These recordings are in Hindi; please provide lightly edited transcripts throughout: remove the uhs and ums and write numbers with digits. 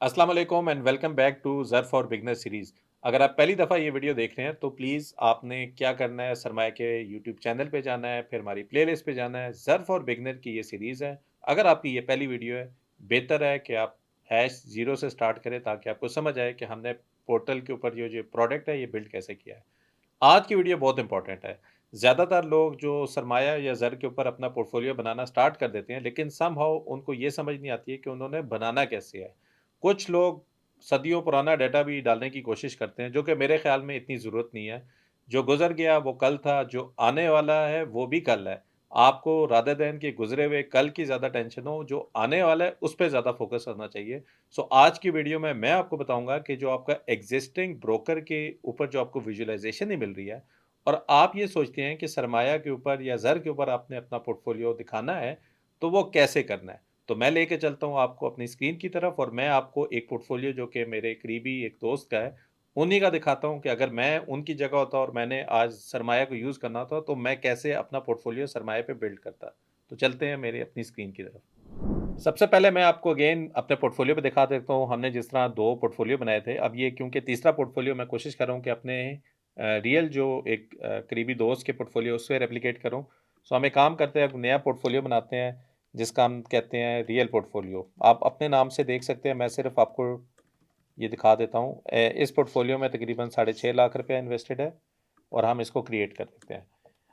अस्सलाम वालेकुम एंड वेलकम बैक टू ज़र फॉर बिगनर सीरीज़। अगर आप पहली दफ़ा ये वीडियो देख रहे हैं तो प्लीज़ आपने क्या करना है, सरमाया के यूट्यूब चैनल पे जाना है, फिर हमारी प्लेलिस्ट पे जाना है। ज़र फॉर बिगनर की ये सीरीज़ है। अगर आपकी ये पहली वीडियो है, बेहतर है कि आप हैश ज़ीरो से स्टार्ट करें ताकि आपको समझ आए कि हमने पोर्टल के ऊपर जो जो प्रोडक्ट है ये बिल्ड कैसे किया है। आज की वीडियो बहुत इंपॉर्टेंट है। ज़्यादातर लोग जो सरमाया या ज़र के ऊपर अपना पोर्टफोलियो बनाना स्टार्ट कर देते हैं, लेकिन समहाउ उनको ये समझ नहीं आती है कि उन्होंने बनाना कैसे है। कुछ लोग सदियों पुराना डाटा भी डालने की कोशिश करते हैं, जो कि मेरे ख़्याल में इतनी ज़रूरत नहीं है। जो गुज़र गया वो कल था, जो आने वाला है वो भी कल है। आपको रादर दैन कि गुज़रे हुए कल की ज़्यादा टेंशन हो, जो आने वाला है उस पे ज़्यादा फ़ोकस करना चाहिए। सो आज की वीडियो में मैं आपको बताऊँगा कि जो आपका एक्जिस्टिंग ब्रोकर के ऊपर जो आपको विजुअलाइज़ेशन नहीं मिल रही है और आप ये सोचते हैं कि सरमाया के ऊपर या ज़र के ऊपर आपने अपना पोर्टफोलियो दिखाना है, तो वो कैसे करना है? तो मैं लेके चलता हूँ आपको अपनी स्क्रीन की तरफ और मैं आपको एक पोर्टफोलियो जो कि मेरे करीबी एक दोस्त का है, उन्हीं का दिखाता हूँ कि अगर मैं उनकी जगह होता और मैंने आज सरमाया को यूज़ करना होता, तो मैं कैसे अपना पोर्टफोलियो सरमाया पे बिल्ड करता। तो चलते हैं मेरे अपनी स्क्रीन की तरफ। सबसे पहले मैं आपको अगेन अपने पोर्टफोलियो पे दिखा देता हूँ, हमने जिस तरह 2 पोर्टफोलियो बनाए थे, अब ये क्योंकि तीसरा पोर्टफोलियो मैं कोशिश कर रहा हूँ कि अपने रियल जो एक करीबी दोस्त के पोर्टफोलियो उससे रेप्लिकेट करूँ। सो हम एक काम करते हैं, एक नया पोर्टफोलियो बनाते हैं, जिसका हम कहते हैं रियल पोर्टफोलियो। आप अपने नाम से देख सकते हैं, मैं सिर्फ़ आपको ये दिखा देता हूँ। इस पोर्टफोलियो में तकरीबन 6.5 लाख रुपया इन्वेस्टेड है और हम इसको क्रिएट कर देते हैं।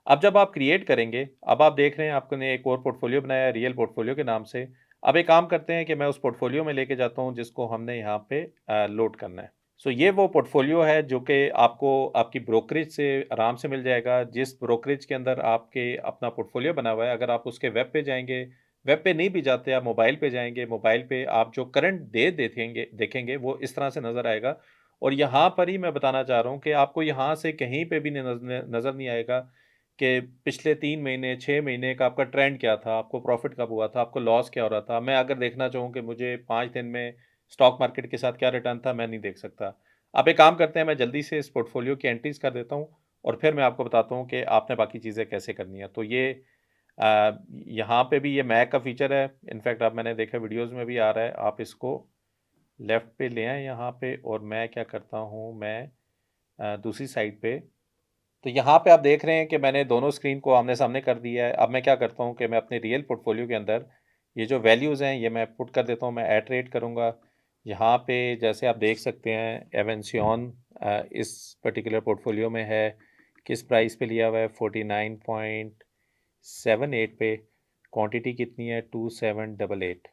अब जब आप क्रिएट करेंगे, अब आप देख रहे हैं आपने एक और पोर्टफोलियो बनाया है रियल पोर्टफोलियो के नाम से। अब एक काम करते हैं कि मैं उस पोर्टफोलियो में लेके जाता हूँ जिसको हमने यहाँ पे लोड करना है। सो ये वो पोर्टफोलियो है जो कि आपको आपकी ब्रोकरेज से आराम से मिल जाएगा। जिस ब्रोकरेज के अंदर आपके अपना पोर्टफोलियो बना हुआ है, अगर आप उसके वेब पे जाएँगे, वेब पे नहीं भी जाते, आप मोबाइल पे जाएँगे, मोबाइल पे आप जो करंट डे देखेंगे देखेंगे वो इस तरह से नज़र आएगा। और यहाँ पर ही मैं बताना चाह रहा हूँ कि आपको यहाँ से कहीं पे भी नज़र नहीं आएगा कि पिछले 3 महीने, 6 महीने का आपका ट्रेंड क्या था, आपको प्रॉफ़िट कब हुआ था, आपको लॉस क्या हो रहा था। मैं अगर देखना चाहूँ कि मुझे 5 दिन में स्टॉक मार्केट के साथ क्या रिटर्न था, मैं नहीं देख सकता। आप एक काम करते हैं, मैं जल्दी से इस पोर्टफ़ोलियो की एंट्रीज़ कर देता हूँ और फिर मैं आपको बताता हूँ कि आपने बाकी चीज़ें कैसे करनी है। तो ये यहाँ पे भी ये मैक का फ़ीचर है। इनफैक्ट अब मैंने देखा वीडियोज़ में भी आ रहा है। आप इसको लेफ़्ट पे ले आएँ यहाँ पे और मैं क्या करता हूँ, मैं दूसरी साइड पे तो यहाँ पे आप देख रहे हैं कि मैंने दोनों स्क्रीन को आमने-सामने कर दिया है। अब मैं क्या करता हूँ कि मैं अपने रियल पोर्टफ़ोलियो के अंदर ये जो वैल्यूज़ हैं, ये मैं पुट कर देता हूँ, मैं एट रेट करूँगा। यहाँ पे जैसे आप देख सकते हैं एवेंसियन इस पर्टिकुलर पोर्टफ़ोलियो में है, किस प्राइस पे लिया हुआ है 49.78 पे, क्वांटिटी कितनी है 2788।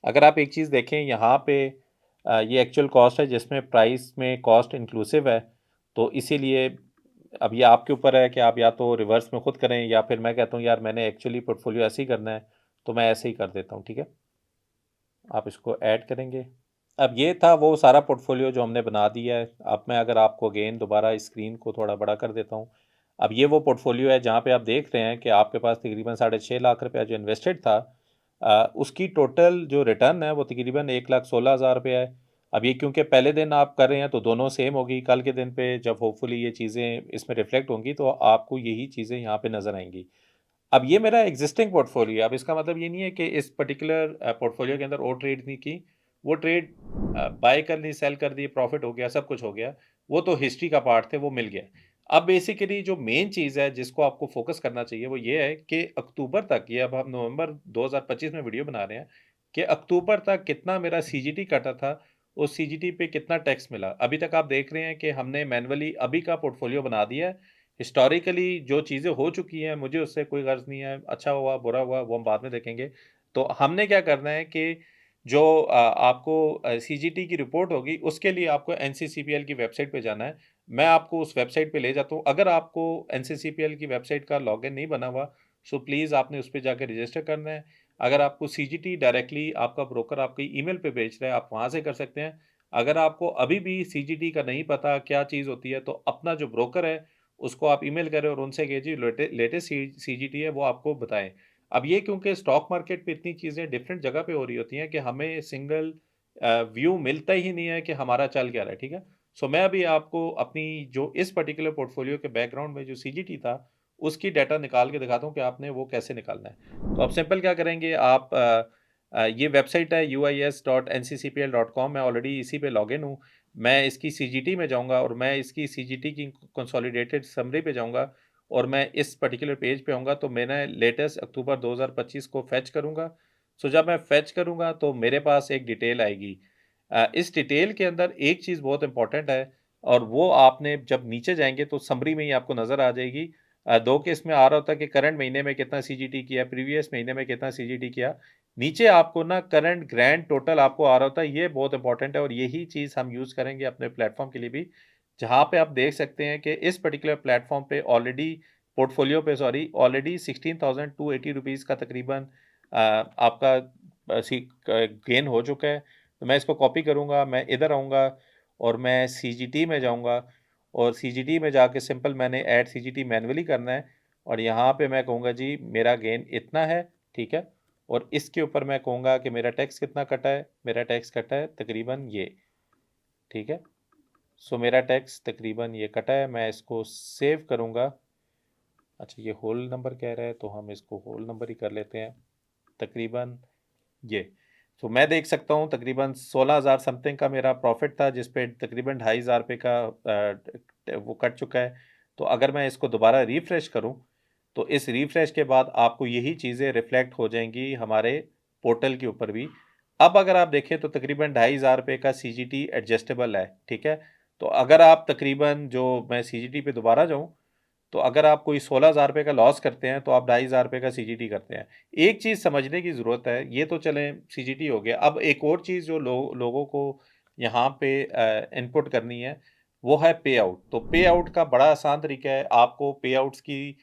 अगर आप एक चीज़ देखें यहाँ पे ये एक्चुअल कॉस्ट है जिसमें प्राइस में कॉस्ट इंक्लूसिव है, तो इसीलिए अब ये आपके ऊपर है कि आप या तो रिवर्स में खुद करें या फिर मैं कहता हूँ यार मैंने एक्चुअली पोर्टफोलियो ऐसे ही करना है, तो मैं ऐसे ही कर देता हूँ, ठीक है? आप इसको ऐड करेंगे। अब ये था वो सारा पोर्टफोलियो जो हमने बना दिया है। अब मैं अगर आपको अगेन दोबारा स्क्रीन को थोड़ा बड़ा कर देता हूँ। अब ये वो पोर्टफोलियो है जहाँ पे आप देख रहे हैं कि आपके पास तकरीबन 6.5 लाख रुपया जो इन्वेस्टेड था उसकी टोटल जो रिटर्न है वो तकरीबन 1,16,000 रुपया है। अब ये क्योंकि पहले दिन आप कर रहे हैं तो दोनों सेम होगी। कल के दिन पे जब होपफुली ये चीज़ें इसमें रिफ्लेक्ट होंगी तो आपको यही चीज़ें यहाँ पे नज़र आएँगी। अब ये मेरा एक्जिस्टिंग पोर्टफोलियो है। अब इसका मतलब ये नहीं है कि इस पर्टिकुलर पोर्टफोलियो के अंदर और ट्रेड नहीं की। वो ट्रेड बाय कर ली, सेल कर दी, प्रॉफ़िट हो गया, सब कुछ हो गया। वो तो हिस्ट्री का पार्ट थे, वो मिल गया। अब बेसिकली जो मेन चीज़ है जिसको आपको फ़ोकस करना चाहिए वो ये है कि अक्टूबर तक ये अब हम नवंबर 2025 में वीडियो बना रहे हैं कि अक्टूबर तक कितना मेरा सीजीटी कटा था, उस सीजीटी पे कितना टैक्स मिला। अभी तक आप देख रहे हैं कि हमने मैनुअली अभी का पोर्टफोलियो बना दिया है। हिस्टोरिकली जो चीज़ें हो चुकी हैं, मुझे उससे कोई गर्ज़ नहीं है, अच्छा हुआ, बुरा हुआ, वो हम बाद में देखेंगे। तो हमने क्या करना है कि जो आपको सीजीटी की रिपोर्ट होगी, उसके लिए आपको एनसीसीपीएल की वेबसाइट पे जाना है। मैं आपको उस वेबसाइट पे ले जाता हूँ। अगर आपको एनसीसीपीएल की वेबसाइट का लॉगिन नहीं बना हुआ, सो प्लीज़ आपने उस पे जाके रजिस्टर करना है। अगर आपको सीजीटी डायरेक्टली आपका ब्रोकर आपकी ईमेल पे भेज रहा है, आप वहाँ से कर सकते हैं। अगर आपको अभी भी सीजीटी का नहीं पता क्या चीज़ होती है, तो अपना जो ब्रोकर है उसको आप ईमेल करें और उनसे कहिए जी लेटेस्ट सीजीटी है वो आपको बताएँ। अब ये क्योंकि स्टॉक मार्केट पे इतनी चीज़ें डिफरेंट जगह पे हो रही होती हैं कि हमें सिंगल व्यू मिलता ही नहीं है कि हमारा चल क्या रहा है, ठीक है? सो मैं अभी आपको अपनी जो इस पर्टिकुलर पोर्टफोलियो के बैकग्राउंड में जो सीजीटी था, उसकी डाटा निकाल के दिखाता हूँ कि आपने वो कैसे निकालना है। तो आप सिंपल क्या करेंगे आप ये वेबसाइट है uis.nccpl.com, मैं ऑलरेडी इसी पे लॉगिन हूँ। मैं इसकी सीजीटी में जाऊँगा और मैं इसकी सीजीटी की कंसोलिडेटेड समरी पे जाऊँगा और मैं इस पर्टिकुलर पेज पे आऊँगा तो मैंने लेटेस्ट अक्टूबर 2025 को फेच करूँगा। सो जब मैं फेच करूँगा तो मेरे पास एक डिटेल आएगी। इस डिटेल के अंदर एक चीज़ बहुत इंपॉर्टेंट है और वो आपने जब नीचे जाएँगे तो समरी में ही आपको नज़र आ जाएगी। 2 केस में आ रहा होता है कि करंट महीने में कितना सीजीटी किया, प्रीवियस महीने में कितना सीजीटी किया। नीचे आपको ना करंट ग्रैंड टोटल आपको आ रहा होता है, ये बहुत इंपॉर्टेंट है और यही चीज़ हम यूज़ करेंगे अपने प्लेटफ़ॉर्म के लिए भी। जहाँ पे आप देख सकते हैं कि इस पर्टिकुलर प्लेटफ़ॉर्म पे ऑलरेडी पोर्टफ़ोलियो पे सॉरी ऑलरेडी ₹16,280 का तकरीबन आपका गेन हो चुका है। तो मैं इसको कॉपी करूँगा, मैं इधर आऊँगा और मैं सीजीटी में जाऊँगा और सीजीटी में जाके सिंपल मैंने ऐड सीजीटी मैन्युअली करना है और यहाँ पे मैं कहूँगा जी मेरा गेन इतना है, ठीक है? और इसके ऊपर मैं कहूँगा कि मेरा टैक्स कितना कटा है, मेरा टैक्स कटा है तकरीबन ये, ठीक है? सो मेरा टैक्स तकरीबन ये कटा है, मैं इसको सेव करूँगा। अच्छा ये होल नंबर कह रहा है तो हम इसको होल नंबर ही कर लेते हैं, तकरीबन ये। तो मैं देख सकता हूँ तकरीबन 16,000 समथिंग का मेरा प्रॉफ़िट था जिस पे तकरीबन ₹2,500 का वो कट चुका है। तो अगर मैं इसको दोबारा रिफ्रेश करूँ, तो इस रिफ्रेश के बाद आपको यही चीज़ें रिफ्लेक्ट हो जाएँगी हमारे पोर्टल के ऊपर भी। अब अगर आप देखें तो तकरीबन ₹2,500 का सीजीटी एडजस्टेबल है, ठीक है? तो अगर आप तकरीबन जो मैं सीजीटी पे दोबारा जाऊँ तो अगर आप कोई 16,000 का लॉस करते हैं, तो आप ₹2,500 का सीजीटी करते हैं। एक चीज़ समझने की ज़रूरत है, ये तो चलें सीजीटी हो गया। अब एक और चीज़ जो लोगों को यहाँ पे इनपुट करनी है, वो है पे आउट। तो पे आउट का बड़ा आसान तरीका है, आपको पे आउट्स की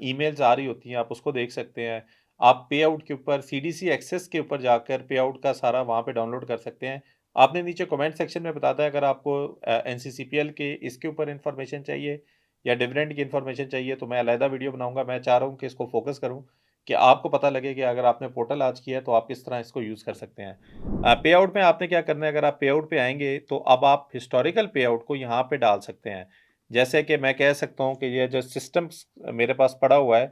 ईमेल्स आ रही होती हैं, आप उसको देख सकते हैं। आप पे आउट के ऊपर सीडीसी एक्सेस के ऊपर जाकर पे आउट का सारा वहाँ पे डाउनलोड कर सकते हैं। आपने नीचे कमेंट सेक्शन में बता दिया अगर आपको एनसीसीपीएल के इसके ऊपर इन्फॉर्मेशन चाहिए या डिविडेंड की इन्फॉर्मेशन चाहिए तो मैं अलहदा वीडियो बनाऊँगा। मैं चाह रहा हूँ कि इसको फ़ोकस करूँ कि आपको पता लगे कि अगर आपने पोर्टल आज किया है तो आप किस तरह इसको यूज़ कर सकते हैं। पे आउट में आपने क्या करना है अगर आप पे आउट पे आएँगे तो अब आप हिस्टोरिकल पे आउट को यहाँ पे डाल सकते हैं। जैसे कि मैं कह सकता हूँ कि ये जो सिस्टम्स मेरे पास पड़ा हुआ है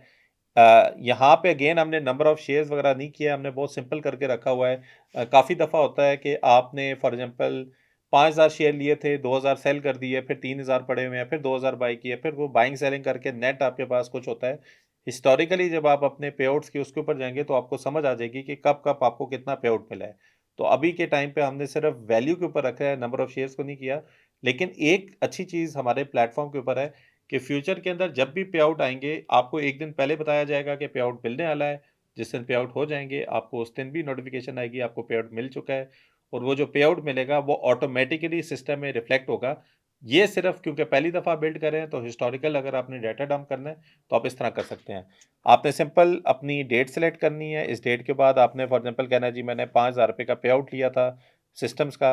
यहाँ पे अगेन हमने नंबर ऑफ शेयर्स वगैरह नहीं किया, हमने बहुत सिंपल करके रखा हुआ है। काफ़ी दफ़ा होता है कि आपने फॉर एग्ज़ाम्पल 5,000 शेयर लिए थे, 2,000 सेल कर दिए, फिर 3,000 पड़े हुए हैं, फिर 2,000 बाय किए, फिर वो बाइंग सेलिंग करके नेट आपके पास कुछ होता है। हिस्टोरिकली जब आप अपने पेआउट्स की उसके ऊपर जाएँगे तो आपको समझ आ जाएगी कि कब-कब आपको कितना पेआउट मिला है। तो अभी के टाइम पे हमने सिर्फ़ वैल्यू के ऊपर रखा है, नंबर ऑफ शेयर्स को नहीं किया। लेकिन एक अच्छी चीज़ हमारे प्लेटफ़ॉर्म के ऊपर है कि फ्यूचर के अंदर जब भी पे आउट आएँगे, आपको 1 दिन पहले बताया जाएगा कि पे आउट मिलने वाला है। जिस दिन पे आउट हो जाएँगे, आपको उस दिन भी नोटिफ़िकेशन आएगी, आपको पे आउट मिल चुका है और वो जो पे आउट मिलेगा, वो ऑटोमैटिकली सिस्टम में रिफ्लेक्ट होगा। ये सिर्फ़ क्योंकि पहली दफ़ा बिल्ड कर रहे हैं, तो हिस्टोरिकल अगर आपने डाटा डंप करना है, तो आप इस तरह कर सकते हैं। आपने सिंपल अपनी डेट सेलेक्ट करनी है, इस डेट के बाद आपने फॉर एग्ज़ाम्पल कहना है जी मैंने ₹5,000 का पे आउट लिया था सिस्टम्स का।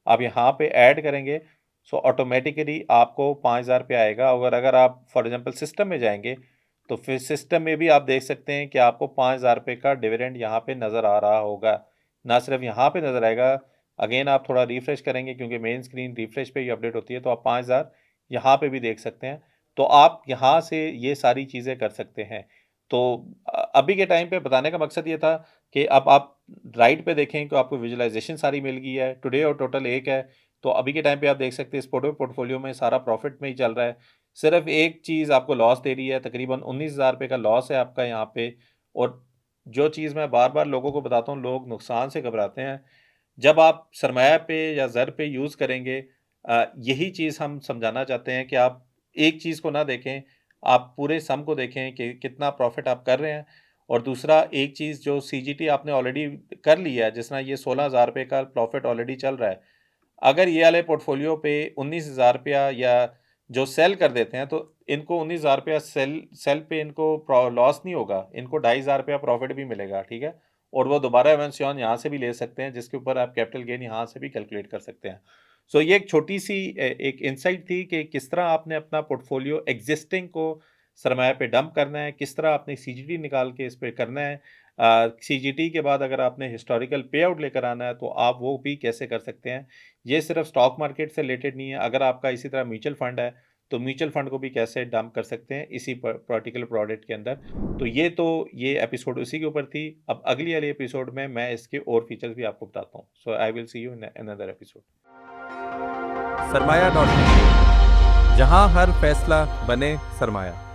आप यहाँ पे ऐड करेंगे सो ऑटोमेटिकली आपको ₹5,000 आएगा और अगर आप फॉर एग्ज़ाम्पल सिस्टम में जाएँगे, तो फिर सिस्टम में भी आप देख सकते हैं कि आपको ₹5,000 का डिविडेंड यहाँ पे नज़र आ रहा होगा। ना सिर्फ यहाँ पे नज़र आएगा, अगेन आप थोड़ा रिफ्रेश करेंगे क्योंकि मेन स्क्रीन रिफ्रेश पे ही अपडेट होती है, तो आप 5,000 यहाँ पे भी देख सकते हैं। तो आप यहाँ से ये सारी चीज़ें कर सकते हैं। तो अभी के टाइम पे बताने का मकसद ये था कि अब आप राइट पे देखें तो आपको विजुअलाइज़ेशन सारी मिल गई है, टुडे और टोटल एक है। तो अभी के टाइम पे आप देख सकते हैं इस पोर्टफोलियो में सारा प्रॉफ़िट में ही चल रहा है। सिर्फ़ एक चीज़ आपको लॉस दे रही है, तकरीबन ₹19,000 का लॉस है आपका यहाँ पे और जो चीज़ मैं बार-बार लोगों को बताता हूँ, लोग नुकसान से घबराते हैं। जब आप सरमाया पे या ज़र पे यूज़ करेंगे यही चीज़ हम समझाना चाहते हैं कि आप एक चीज़ को ना देखें, आप पूरे सम को देखें कि कितना प्रॉफ़िट आप कर रहे हैं और दूसरा एक चीज़ जो सीजीटी आपने ऑलरेडी कर लिया है, जिस तरह ये ₹16,000 का प्रॉफ़िट ऑलरेडी चल रहा है। अगर ये वाले पोर्टफोलियो पे ₹19,000 या जो सेल कर देते हैं, तो इनको ₹19,000 सेल सेल पे इनको लॉस नहीं होगा, इनको ₹2,500 प्रॉफिट भी मिलेगा, ठीक है? और वो दोबारा एवेंसियन यहाँ से भी ले सकते हैं, जिसके ऊपर आप कैपिटल गेन यहाँ से भी कैलकुलेट कर सकते हैं। सो ये एक छोटी-सी एक इनसाइट थी कि किस तरह आपने अपना पोर्टफोलियो एक्जिस्टिंग को सरमाया पे डंप करना है, किस तरह आपने सीजीटी निकाल के इस पे करना है। सीजीटी के बाद अगर आपने हिस्टोरिकल पे आउट लेकर आना है, तो आप वो भी कैसे कर सकते हैं। ये सिर्फ स्टॉक मार्केट से रिलेटेड नहीं है, अगर आपका इसी तरह म्यूचुअल फंड है, तो म्यूचुअल फंड को भी कैसे डंप कर सकते हैं इसी पर्टिकुलर प्रोडक्ट के अंदर। तो ये एपिसोड उसी के ऊपर थी। अब अगली वाली एपिसोड में मैं इसके और फीचर्स भी आपको बताता हूँ। So I will see you in another episode. सरमाया.in, जहां हर फैसला बने सरमाया।